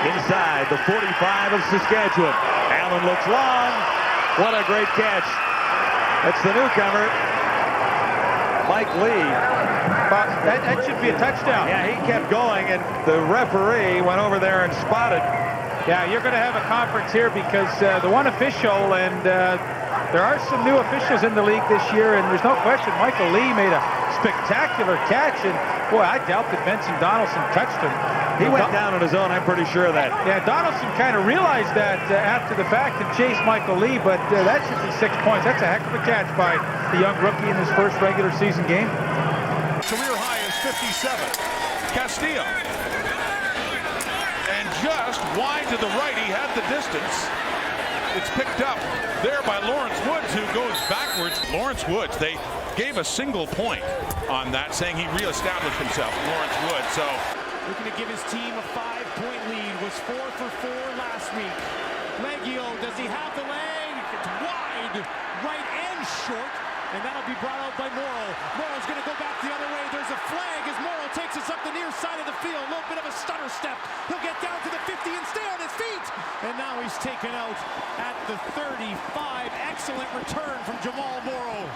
inside the 45 of Saskatchewan. Allen looks long. What a great catch. That's the newcomer, Mike Lee. That should be a touchdown. Yeah, he kept going, and the referee went over there and spotted. Yeah, you're going to have a conference here because the one official, and there are some new officials in the league this year, and there's no question Michael Lee made a spectacular catch, and boy, I doubt that Benson Donaldson touched him. He went down on his own, I'm pretty sure of that. Yeah, Donaldson kind of realized that after the fact and chased Michael Lee, but that should be 6 points. That's a heck of a catch by the young rookie in his first regular season game. Career high is 57. Castillo. And just wide to the right, he had the distance. It's picked up there by Lawrence Woods, who goes backwards. Lawrence Woods, they gave a single point on that, saying he reestablished himself, Lawrence Woods. So looking to give his team a 5-point lead. Was 4 for 4 last week. Leggio, does he have the leg? It's wide, right and short. And that'll be brought out by Morrow. Morrow's going to go back the other way. There's a flag as Morrow takes us up the near side of the field. A little bit of a stutter step. He'll get down to the 50 and stay on his feet. And now he's taken out at the 35. Excellent return from Jamal Morrow.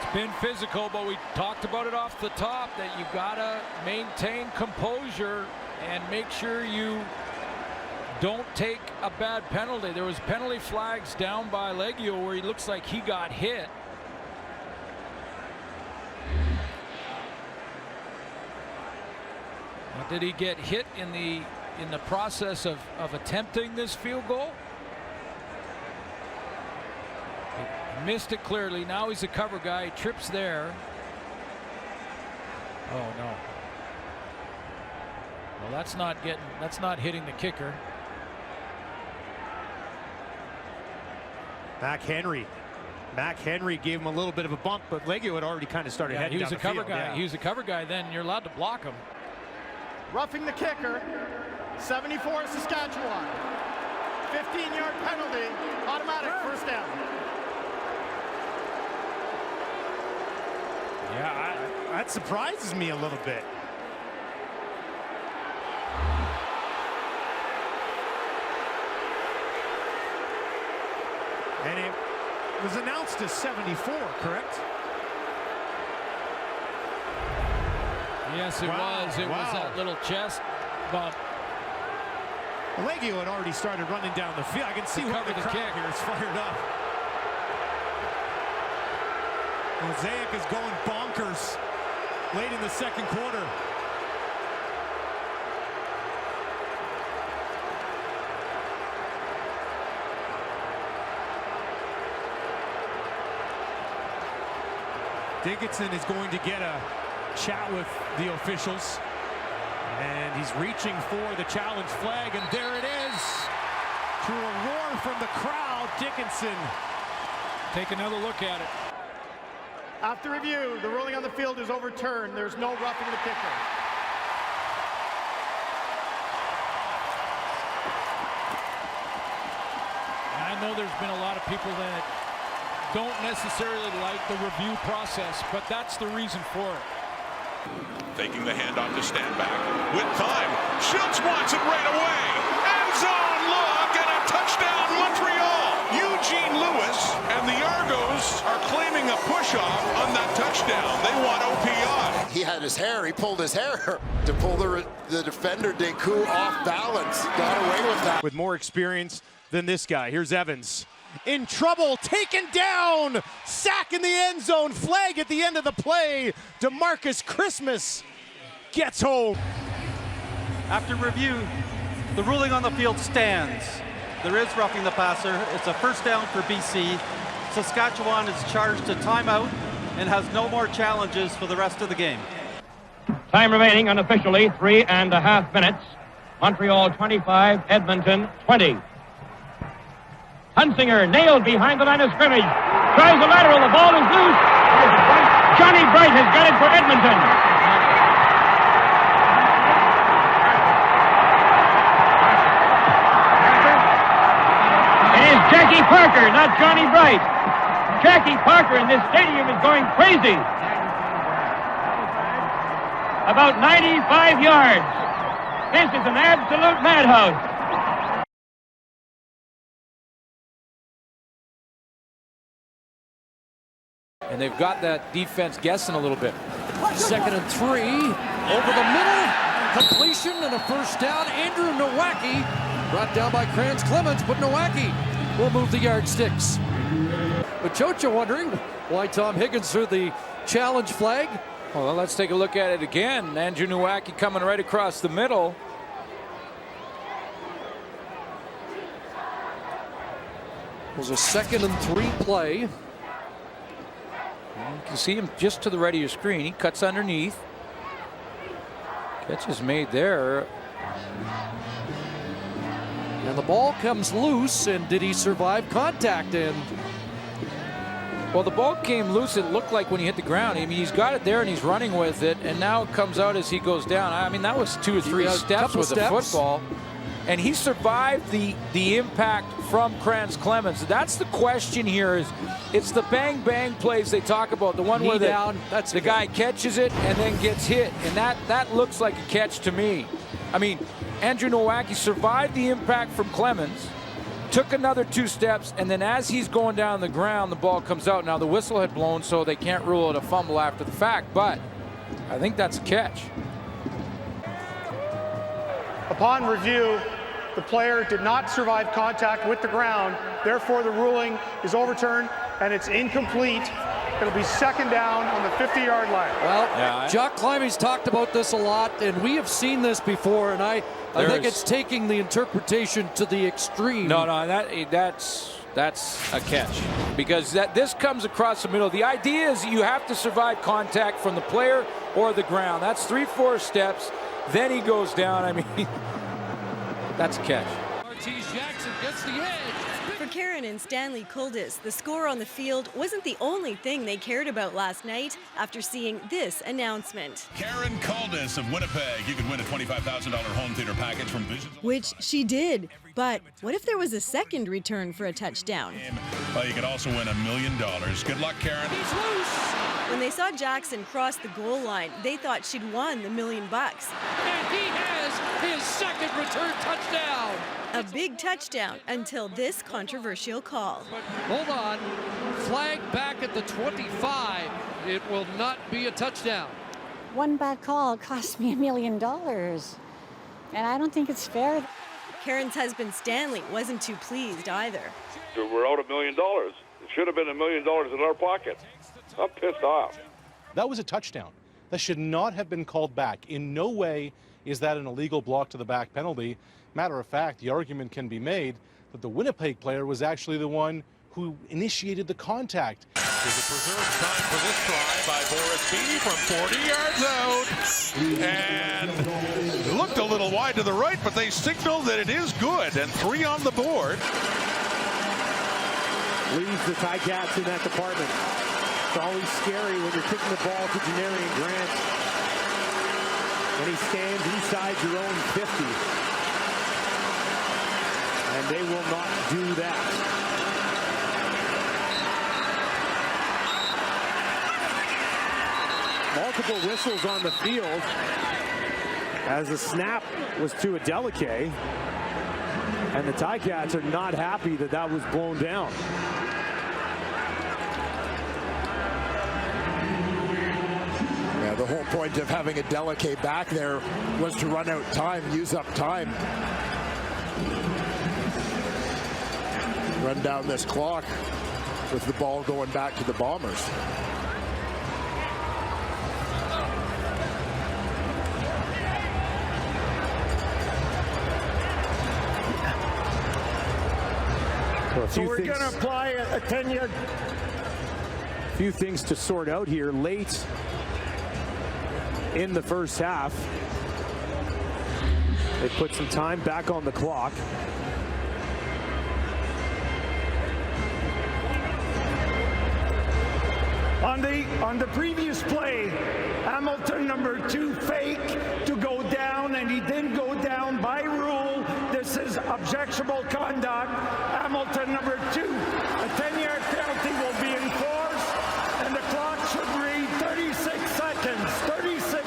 It's been physical, but we talked about it off the top that you gotta maintain composure and make sure you don't take a bad penalty. There was penalty flags down by Leggio where he looks like he got hit. Now, did he get hit in the process of attempting this field goal? He missed it clearly. Now he's a cover guy. He trips there. Oh no. Well, that's not hitting the kicker. Mac Henry gave him a little bit of a bump, but Leggio had already kind of started heading down the field. He was a cover guy. Then you're allowed to block him. Roughing the kicker, 74 Saskatchewan. 15-yard penalty, automatic first down. Yeah, that surprises me a little bit. And it was announced as 74, correct? Yes, it was. It was that little chest bump. Leggio had already started running down the field. I can see why the crowd here is fired up. Mosaic is going bonkers late in the second quarter. Dickinson is going to get a chat with the officials, and he's reaching for the challenge flag, and there it is. To a roar from the crowd, Dickinson. Take another look at it. After review, the ruling on the field is overturned. There's no roughing the kicker. I know there's been a lot of people that don't necessarily like the review process, but that's the reason for it. taking the handoff to stand back with time. Schultz wants it right away. End zone look and a touchdown Montreal. Eugene Lewis and the Argos are claiming a push-off on that touchdown. They want OPI. He had his hair. He pulled his hair to pull the defender, Deku, off balance. Got away with that. With more experience than this guy. Here's Evans. In trouble, taken down, sack in the end zone, flag at the end of the play. DeMarcus Christmas gets home. After review, the ruling on the field stands. There is roughing the passer. It's a first down for BC. Saskatchewan is charged to timeout and has no more challenges for the rest of the game. Time remaining unofficially 3.5 minutes. Montreal 25, Edmonton 20. Hunsinger nailed behind the line of scrimmage. Tries a lateral. The ball is loose. Johnny Bright has got it for Edmonton. It is Jackie Parker, not Johnny Bright. Jackie Parker in this stadium is going crazy. About 95 yards. This is an absolute madhouse. And they've got that defense guessing a little bit. 2nd and 3. Over the middle. Completion and a first down. Andrew Nowacki brought down by Kranz Clemens, but Nowacki will move the yardsticks. But Chocha wondering why Tom Higgins threw the challenge flag. Well, let's take a look at it again. Andrew Nowacki coming right across the middle. It was a 2nd and 3 play. You can see him just to the right of your screen. He cuts underneath. Catch is made there. And the ball comes loose, and did he survive contact? And well, the ball came loose, it looked like, when he hit the ground. I mean, he's got it there and he's running with it, and now it comes out as he goes down. I mean, that was 2 or 3 steps with the football. And he survived the impact from Kranz Clemens. That's the question here. It's the bang bang plays they talk about. The one where the guy catches it and then gets hit, and that looks like a catch to me. I mean, Andrew Nowacki survived the impact from Clemens, took another 2 steps, and then as he's going down the ground, the ball comes out. Now the whistle had blown, so they can't rule it a fumble after the fact, but I think that's a catch. Upon review, the player did not survive contact with the ground. Therefore, the ruling is overturned and it's incomplete. It'll be 2nd down on the 50-yard line. Well, Jock Climby's talked about this a lot, and we have seen this before, and I think it's taking the interpretation to the extreme. No, that's a catch, because this comes across the middle. The idea is you have to survive contact from the player or the ground. That's 3-4 steps. Then he goes down. I mean, that's a catch. Ortiz Jackson gets the edge. For Karen and Stanley Kuldis, the score on the field wasn't the only thing they cared about last night after seeing this announcement. Karen Kuldis of Winnipeg. You could win a $25,000 home theater package from Visions. Which she did. But what if there was a second return for a touchdown? You could also win $1 million. Good luck, Karen. He's loose. When they saw Jackson cross the goal line, they thought she'd won the $1 million. And he has his 2nd return touchdown. A big touchdown until this controversial call. But hold on. Flag back at the 25. It will not be a touchdown. One bad call cost me $1 million. And I don't think it's fair. Karen's husband Stanley wasn't too pleased either. We're out $1 million. It should have been $1 million in our pocket. I'm pissed off. That was a touchdown. That should not have been called back. In no way is that an illegal block to the back penalty. Matter of fact, the argument can be made that the Winnipeg player was actually the one who initiated the contact. There's a preserved time for this try by Boris Beattie from 40 yards out. And it looked a little wide to the right, but they signaled that it is good. And 3 on the board. Leads the Ticats in that department. It's always scary when you're kicking the ball to Janarian Grant. And he stands inside your own 50. And they will not do that. Multiple whistles on the field as the snap was to a Delicae. And the Ticats are not happy that that was blown down. Yeah, the whole point of having a Delicae back there was to run out time, use up time. Run down this clock with the ball going back to the Bombers. So we're going to apply a 10-yard. Few things to sort out here late in the first half. They put some time back on the clock. On the previous play, Hamilton number 2 fake to go down, and he didn't go down by rule. This is objectionable conduct. Hamilton number 2, a 10-yard penalty will be enforced, and the clock should read 36 seconds. 36.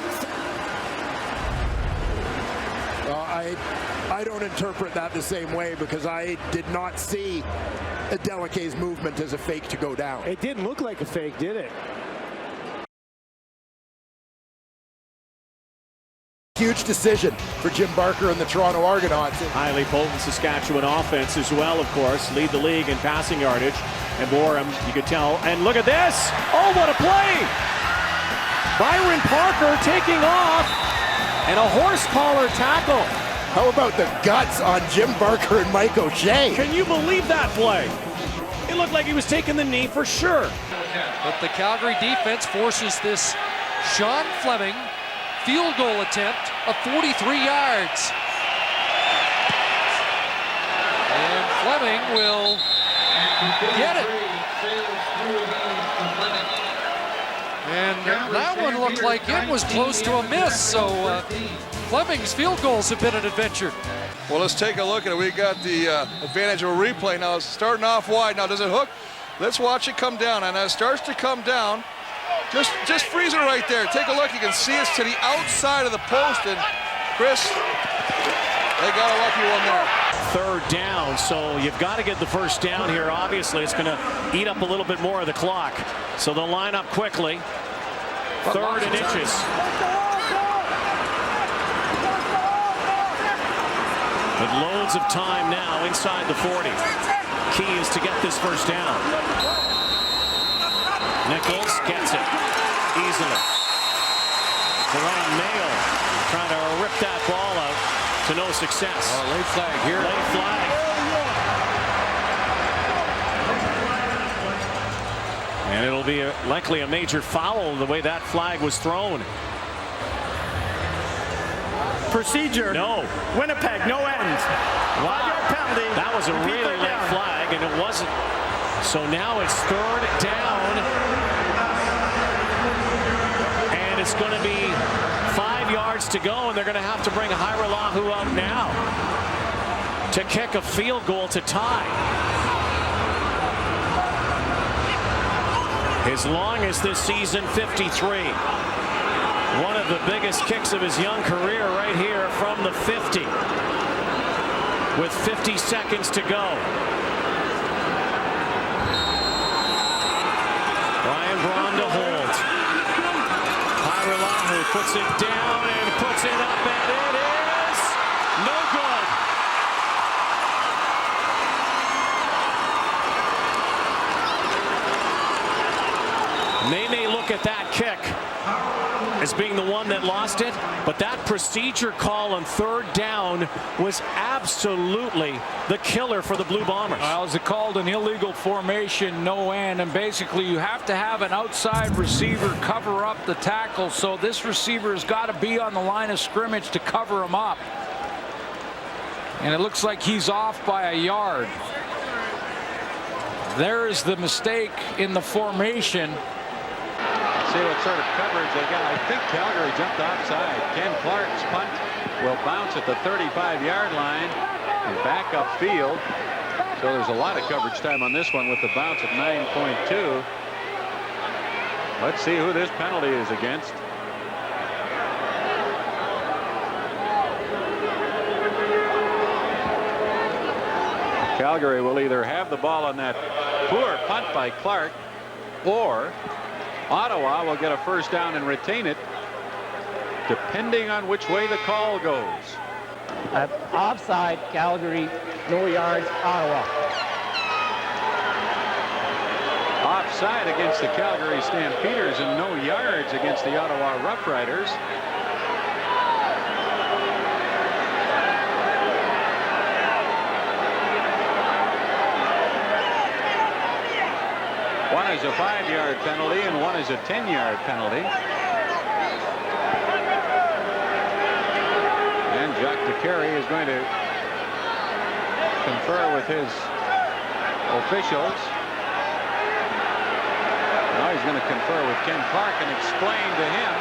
I don't interpret that the same way because I did not see Adelique's movement as a fake to go down. It didn't look like a fake, did it? Huge decision for Jim Barker and the Toronto Argonauts. Highly potent Saskatchewan offense as well, of course. Lead the league in passing yardage. And Borum, you could tell. And look at this. Oh, what a play! Byron Parker taking off. And a horse collar tackle. How about the guts on Jim Barker and Mike O'Shea? Can you believe that play? It looked like he was taking the knee for sure. But the Calgary defense forces this Sean Fleming field goal attempt of 43 yards. And Fleming will get it. And that one looked like it was close to a miss, so Fleming's field goals have been an adventure. Well, let's take a look at it. We got the advantage of a replay now. It's starting off wide. Now, does it hook? Let's watch it come down. And as it starts to come down, just freeze it right there. Take a look. You can see it's to the outside of the post. And Chris, they got a lucky one there. Third down, so you've got to get the first down here. Obviously, it's going to eat up a little bit more of the clock. So they'll line up quickly. Third and inches. With loads of time now inside the 40. Key is to get this first down. Nichols gets it easily. Jerome Mayo trying to rip that ball out to no success. Late flag here. Late flag. And it'll be likely a major foul the way that flag was thrown. Procedure. No. Winnipeg, no end. Wow. 5-yard penalty. That was a really late flag, and it wasn't. So now it's third down. And it's going to be 5 yards to go, and they're going to have to bring Hairolahu out now to kick a field goal to tie. His longest this season, 53. One of the biggest kicks of his young career right here from the 50 with 50 seconds to go. Brian Braun to hold. Hairolahu puts it down and puts it up, and it is no good. They may look at that kick as being the one that lost it, but that procedure call on third down was absolutely the killer for the Blue Bombers. Well, is it called an illegal formation, no end, and basically you have to have an outside receiver cover up the tackle, so this receiver has got to be on the line of scrimmage to cover him up. And it looks like he's off by a yard. There's the mistake in the formation. See what sort of coverage they got. I think Calgary jumped offside. Ken Clark's punt will bounce at the 35-yard line and back upfield. So there's a lot of coverage time on this one with the bounce at 9.2. Let's see who this penalty is against. Calgary will either have the ball on that poor punt by Clark, or Ottawa will get a first down and retain it, depending on which way the call goes. Offside, Calgary, no yards, Ottawa. Offside against the Calgary Stampeders and no yards against the Ottawa Rough Riders. One is a 5-yard penalty and one is a 10-yard penalty. And Jacques DeCarry is going to confer with his officials. Now he's going to confer with Ken Clark and explain to him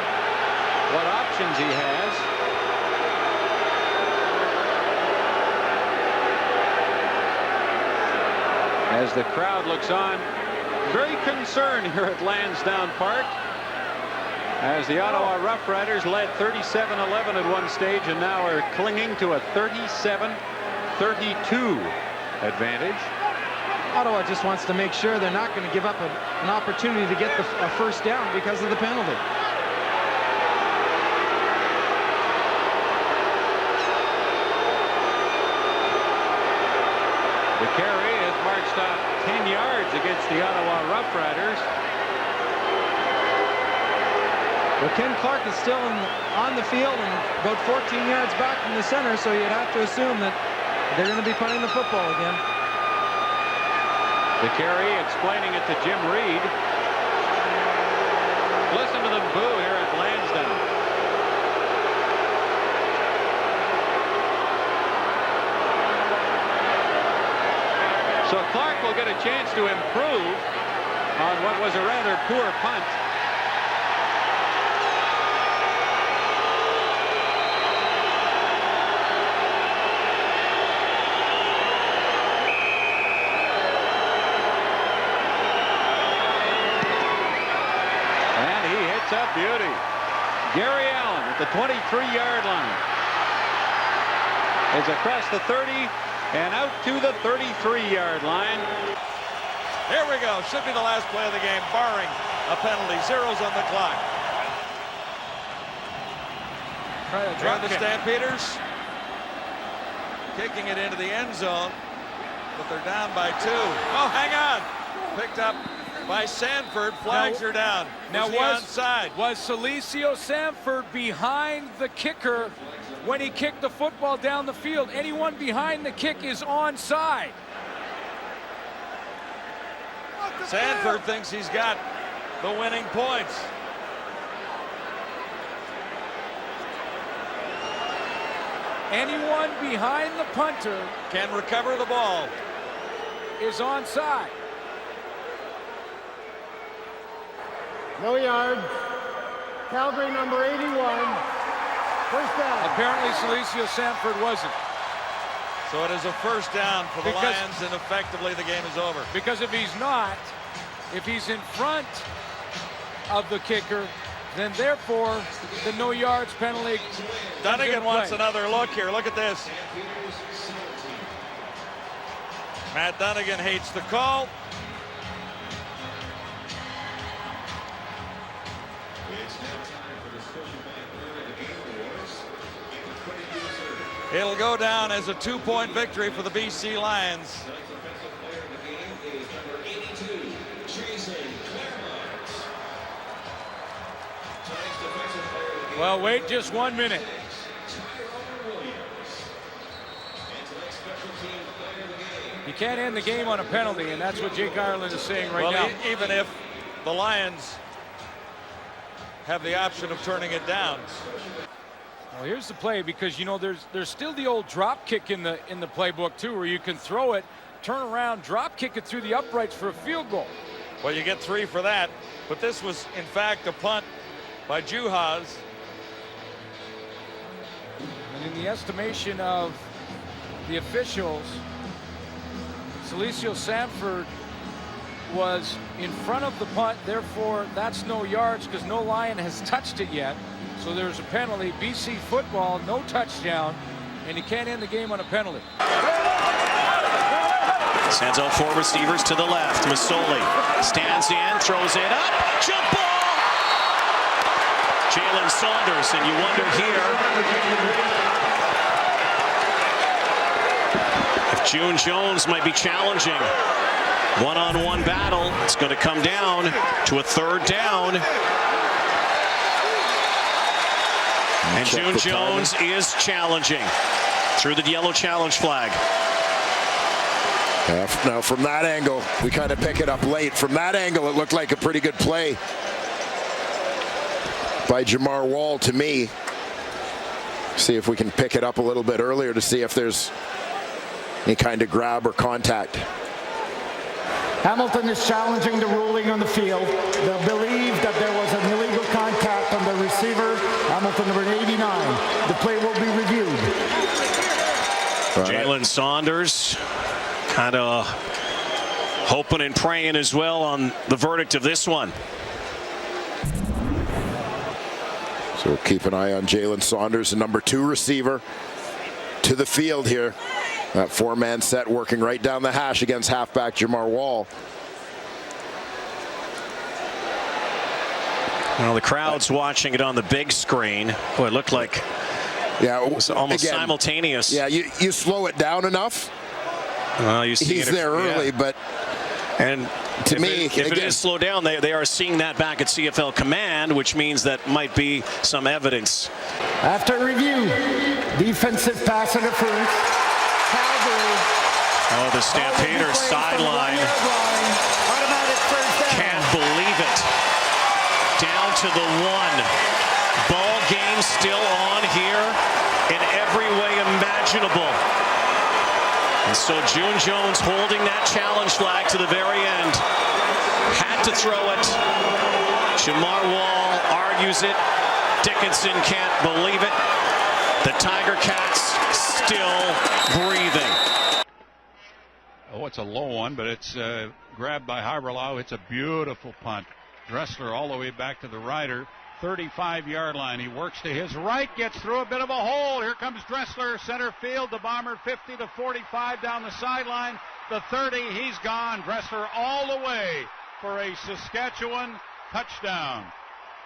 what options he has. As the crowd looks on, very concerned here at Lansdowne Park. As the Ottawa Rough Riders led 37-11 at one stage and now are clinging to a 37-32 advantage. Ottawa just wants to make sure they're not going to give up an opportunity to get a first down because of the penalty. The carry has marched off 10 yards against the Ottawa Rough Riders. Well, Ken Clark is still on the field and about 14 yards back from the center, so you'd have to assume that they're going to be punting the football again. The carry explaining it to Jim Reed. Listen to them boo here at Lansdowne. So Clark will get a chance to improve on what was a rather poor punt. Up beauty. Gary Allen at the 23-yard line is across the 30 and out to the 33-yard line. Here we go. Should be the last play of the game, barring a penalty. Zeros on the clock. Try the Stampeders. Kicking it into the end zone, but they're down by 2. Oh, hang on. Picked up by Sanford. Flags are down. Now was Celicio Sanford behind the kicker when he kicked the football down the field? Anyone behind the kick is onside. Sanford thinks he's got the winning points. Anyone behind the punter can recover the ball. Is onside. No yards. Calgary number 81. First down. Apparently Celicio Sanford wasn't. So it is a first down for the Lions, and effectively the game is over. Because if he's not, if he's in front of the kicker, then therefore the no yards penalty. Dunnigan wants another look here. Look at this. Matt Dunnigan hates the call. It'll go down as a 2-point victory for the BC Lions. Well, wait just 1 minute. You can't end the game on a penalty, and that's what Jake Ireland is saying right now. Even if the Lions have the option of turning it down. Well, here's the play, because you know there's still the old drop kick in the playbook too, where you can throw it, turn around, drop kick it through the uprights for a field goal. Well, you get 3 for that, but this was in fact a punt by Juhas. And in the estimation of the officials, Celicio Sanford was in front of the punt, therefore that's no yards because no Lion has touched it yet. So there's a penalty. BC football, no touchdown, and you can't end the game on a penalty. Sends out 4 receivers to the left. Masoli stands in, throws it up, jump ball! Jalen Saunders, and you wonder here if June Jones might be challenging. One-on-one battle. It's going to come down to a 3rd down. And June Jones is challenging through the yellow challenge flag. Now from that angle, we kind of pick it up late. From that angle, it looked like a pretty good play by Jamar Wall to me. See if we can pick it up a little bit earlier to see if there's any kind of grab or contact. Hamilton is challenging the ruling on the field. They'll believe that there was an illegal contact on the receiver, Hamilton number 89. The play will be reviewed. Jalen Saunders kind of hoping and praying as well on the verdict of this one. So keep an eye on Jalen Saunders, the number 2 receiver, to the field here. That 4-man set working right down the hash against halfback Jamar Wall. Well, the crowd's watching it on the big screen. Boy, it looked like it was almost again, simultaneous. Yeah, you slow it down enough. Well, you see he's there early, but and to if me, if it is slowed down, they are seeing that back at CFL Command, which means that might be some evidence. After review, defensive pass interference. Calgary. Oh, the Stampeders sideline. Can't believe it. Down to the 1. Ball game still on here in every way imaginable. And so June Jones holding that challenge flag to the very end. Had to throw it. Jamar Wall argues it. Dickinson can't believe it. The Tiger Cats still breathing. Oh, it's a low one, but it's grabbed by Haberlau. It's a beautiful punt. Dressler all the way back to the rider. 35-yard line. He works to his right, gets through a bit of a hole. Here comes Dressler, center field. The Bomber 50 to 45 down the sideline. The 30, he's gone. Dressler all the way for a Saskatchewan touchdown.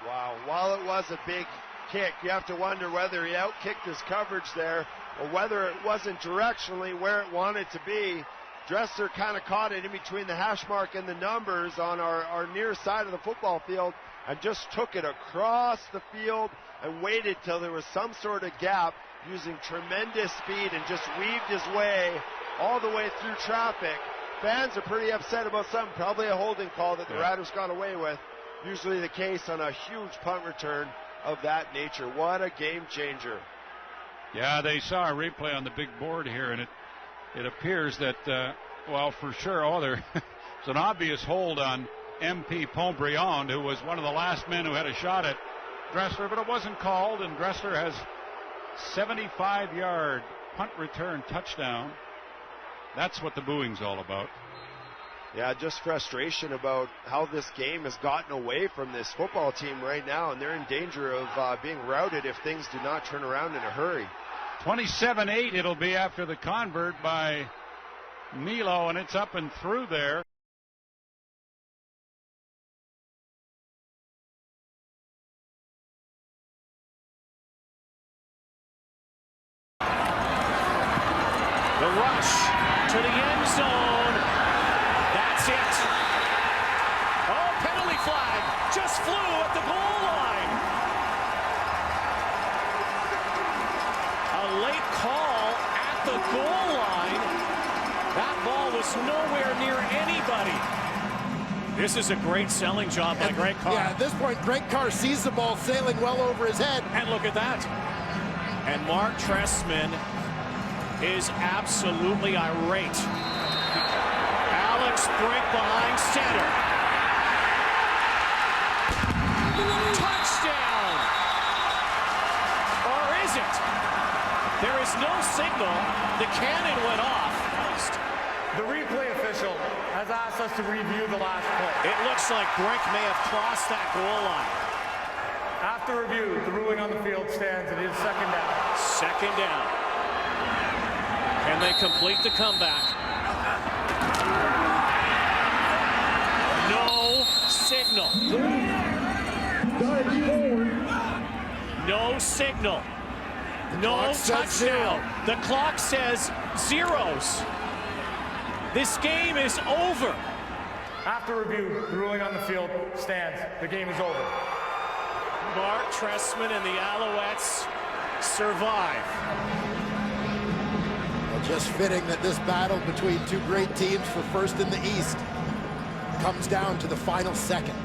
Wow, while it was a big kick, you have to wonder whether he outkicked his coverage there or whether it wasn't directionally where it wanted to be. Dressler kind of caught it in between the hash mark and the numbers on our near side of the football field and just took it across the field and waited till there was some sort of gap, using tremendous speed and just weaved his way all the way through traffic. Fans are pretty upset about something, probably a holding call that the Riders got away with. Usually the case on a huge punt return of that nature. What a game changer. Yeah, they saw a replay on the big board here, and it appears that, well, for sure, there's an obvious hold on MP Pontbriand, who was one of the last men who had a shot at Dressler, but it wasn't called, and Dressler has 75-yard punt return touchdown. That's what the booing's all about. Yeah, just frustration about how this game has gotten away from this football team right now, and they're in danger of being routed if things do not turn around in a hurry. 27-8 it'll be after the convert by Milo, and it's up and through there. The rush to the end zone. That's it. Oh, penalty flag just flew at the goal line. A late call at the goal line. That ball was nowhere near anybody. This is a great selling job by Greg Carr. Yeah, at this point, Greg Carr sees the ball sailing well over his head. And look at that. And Mark Trestman is absolutely irate. Alex Brink behind center. Touchdown! Or is it? There is no signal. The cannon went off. The replay official has asked us to review the last play. It looks like Brink may have crossed that goal line. After review, the ruling on the field stands. It is second down. Second down. Can they complete the comeback? No signal. No signal. No touchdown. The clock says zeros. This game is over. After review, the ruling on the field stands. The game is over. Mark Trestman and the Alouettes survive. Well, just fitting that this battle between two great teams for first in the East comes down to the final second.